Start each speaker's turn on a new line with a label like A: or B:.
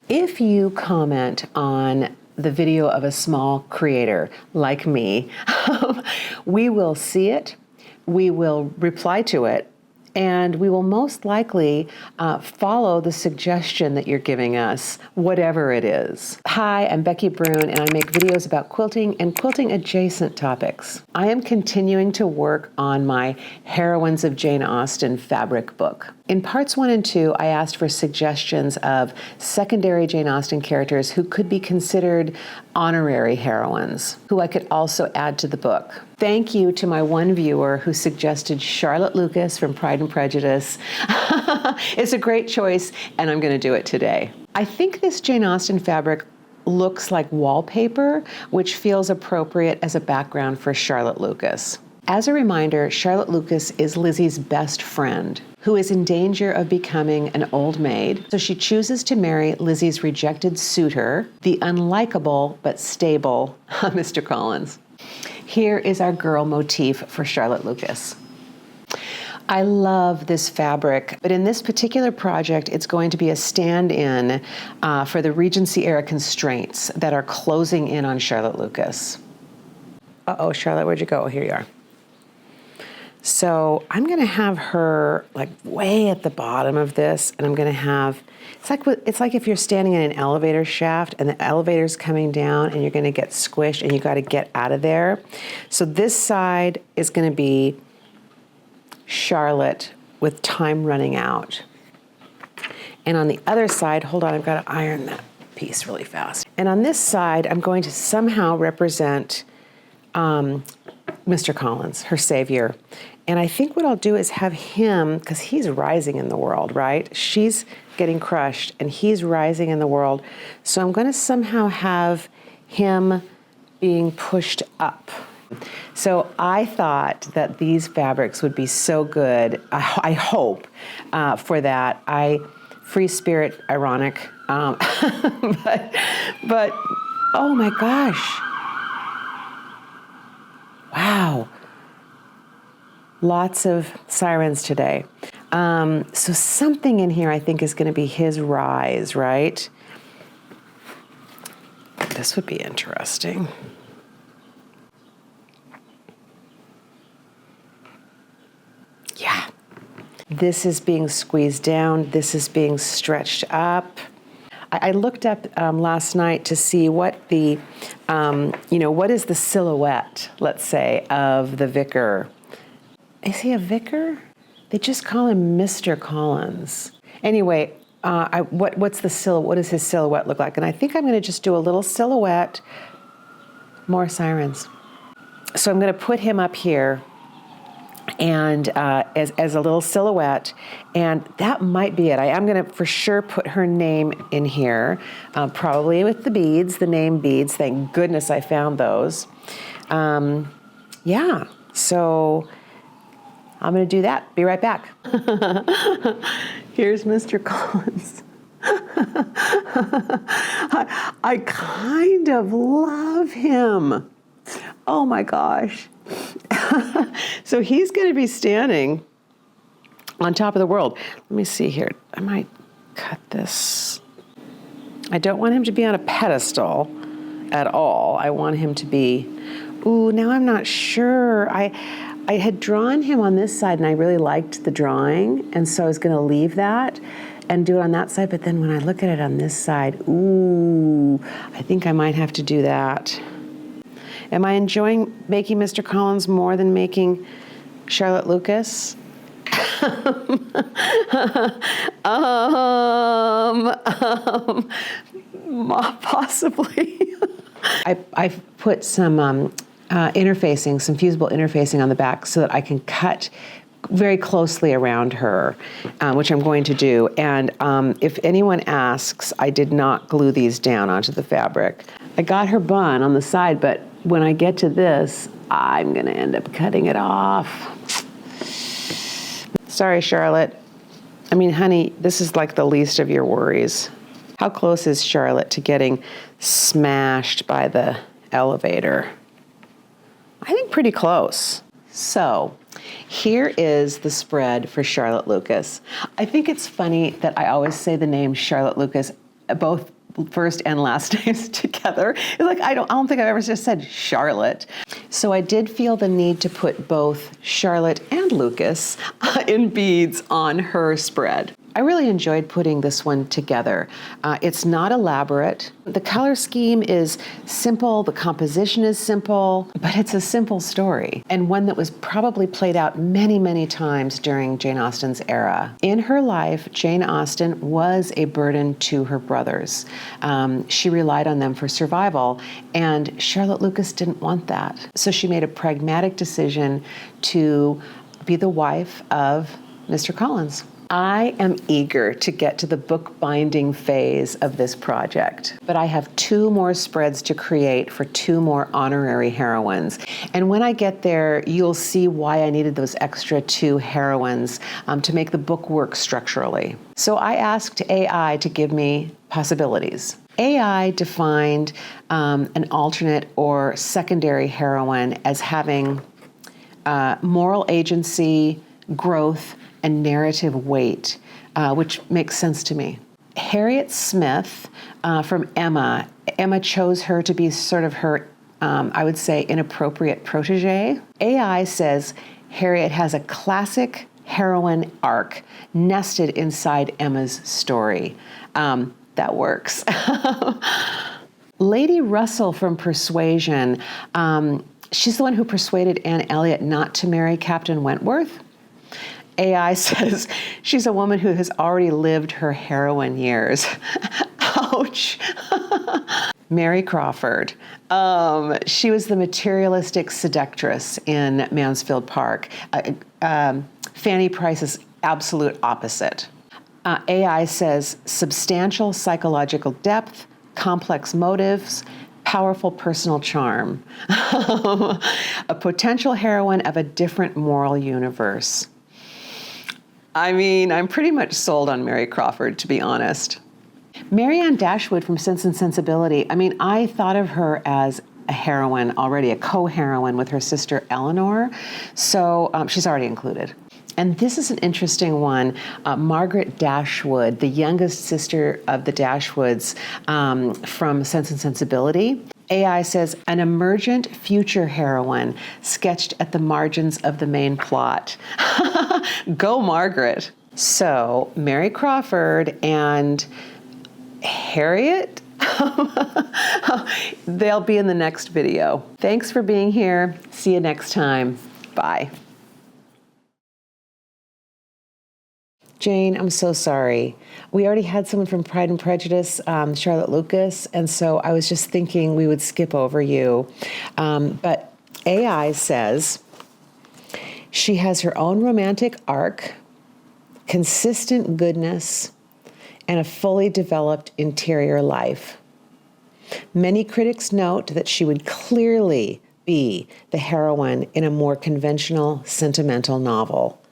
A: If you comment on the video of a small creator like me, we will see it, we will reply to it, and we will most likely follow the suggestion that you're giving us, whatever it is. Hi, I'm Becky Brune, and I make videos about quilting and quilting adjacent topics. I am continuing to work on my Heroines of Jane Austen fabric book. In parts 1 and 2, I asked for suggestions of secondary Jane Austen characters who could be considered honorary heroines, who I could also add to the book. Thank you to my one viewer who suggested Charlotte Lucas from Pride and Prejudice. It's a great choice, and I'm going to do it today. I think this Jane Austen fabric looks like wallpaper, which feels appropriate as a background for Charlotte Lucas. As a reminder, Charlotte Lucas is Lizzie's best friend, who is in danger of becoming an old maid, so she chooses to marry Lizzie's rejected suitor, the unlikable but stable Mr. Collins. Here is our girl motif for Charlotte Lucas. I love this fabric, but in this particular project, it's going to be a stand-in for the Regency-era constraints that are closing in on Charlotte Lucas. Uh-oh, Charlotte, where'd you go? Here you are. So I'm going to have her like way at the bottom of this, and I'm going to have, it's like if you're standing in an elevator shaft and the elevator's coming down and you're going to get squished and you got to get out of there. So this side is going to be Charlotte with time running out. And on the other side, hold on, I've got to iron that piece really fast. And on this side, I'm going to somehow represent Mr. Collins, her savior. And I think what I'll do is have him, because he's rising in the world, right? She's getting crushed and he's rising in the world. So I'm going to somehow have him being pushed up. So I thought that these fabrics would be so good, I hope, for that. Free spirit, ironic, but oh my gosh. Wow. Lots of sirens today. So something in here I think is going to be his rise, right? This would be interesting. Yeah. This is being squeezed down. This is being stretched up. I looked up last night to see what the, what is the silhouette, let's say, of the vicar. Is he a vicar? They just call him Mr. Collins. Anyway, what does his silhouette look like? And I think I'm going to just do a little silhouette, more sirens. So I'm going to put him up here and as a little silhouette, and that might be it. I am going to for sure put her name in here, probably with the beads, the name beads. Thank goodness I found those. Yeah, so I'm going to do that. Be right back. Here's Mr. Collins. I kind of love him. Oh my gosh. So he's going to be standing on top of the world. Let me see here. I might cut this. I don't want him to be on a pedestal at all. I want him to be, ooh, now I'm not sure. I had drawn him on this side and I really liked the drawing. And so I was going to leave that and do it on that side. But then when I look at it on this side, ooh, I think I might have to do that. Am I enjoying making Mr. Collins more than making Charlotte Lucas? Possibly. I've put some interfacing, some fusible interfacing on the back so that I can cut very closely around her, which I'm going to do. And if anyone asks, I did not glue these down onto the fabric. I got her bun on the side, but when I get to this, I'm going to end up cutting it off. Sorry, Charlotte. I mean, honey, this is like the least of your worries. How close is Charlotte to getting smashed by the elevator? I think pretty close. So here is the spread for Charlotte Lucas. I think it's funny that I always say the name Charlotte Lucas both first and last names together. It's like, I don't think I've ever just said Charlotte. So I did feel the need to put both Charlotte and Lucas in beads on her spread. I really enjoyed putting this one together. It's not elaborate. The color scheme is simple, the composition is simple, but it's a simple story, and one that was probably played out many, many times during Jane Austen's era. In her life, Jane Austen was a burden to her brothers. She relied on them for survival, and Charlotte Lucas didn't want that. So she made a pragmatic decision to be the wife of Mr. Collins. I am eager to get to the bookbinding phase of this project, but I have 2 more spreads to create for 2 more honorary heroines. And when I get there, you'll see why I needed those extra 2 heroines to make the book work structurally. So I asked AI to give me possibilities. AI defined an alternate or secondary heroine as having moral agency, growth, and narrative weight, which makes sense to me. Harriet Smith from Emma chose her to be sort of her, I would say, inappropriate protege. AI says Harriet has a classic heroine arc nested inside Emma's story. That works. Lady Russell from Persuasion, she's the one who persuaded Anne Elliot not to marry Captain Wentworth. AI says she's a woman who has already lived her heroine years. Ouch. Mary Crawford. She was the materialistic seductress in Mansfield Park. Fanny Price's absolute opposite. AI says substantial psychological depth, complex motives, powerful personal charm. A potential heroine of a different moral universe. I mean, I'm pretty much sold on Mary Crawford, to be honest. Marianne Dashwood from Sense and Sensibility. I mean, I thought of her as a heroine already, a co-heroine with her sister Eleanor, so she's already included. And this is an interesting one. Margaret Dashwood, the youngest sister of the Dashwoods from Sense and Sensibility. AI says, an emergent future heroine sketched at the margins of the main plot. Go, Margaret. So, Mary Crawford and Harriet, they'll be in the next video. Thanks for being here. See you next time. Bye. Jane, I'm so sorry. We already had someone from Pride and Prejudice, Charlotte Lucas, and so I was just thinking we would skip over you. But AI says she has her own romantic arc, consistent goodness, and a fully developed interior life. Many critics note that she would clearly be the heroine in a more conventional, sentimental novel.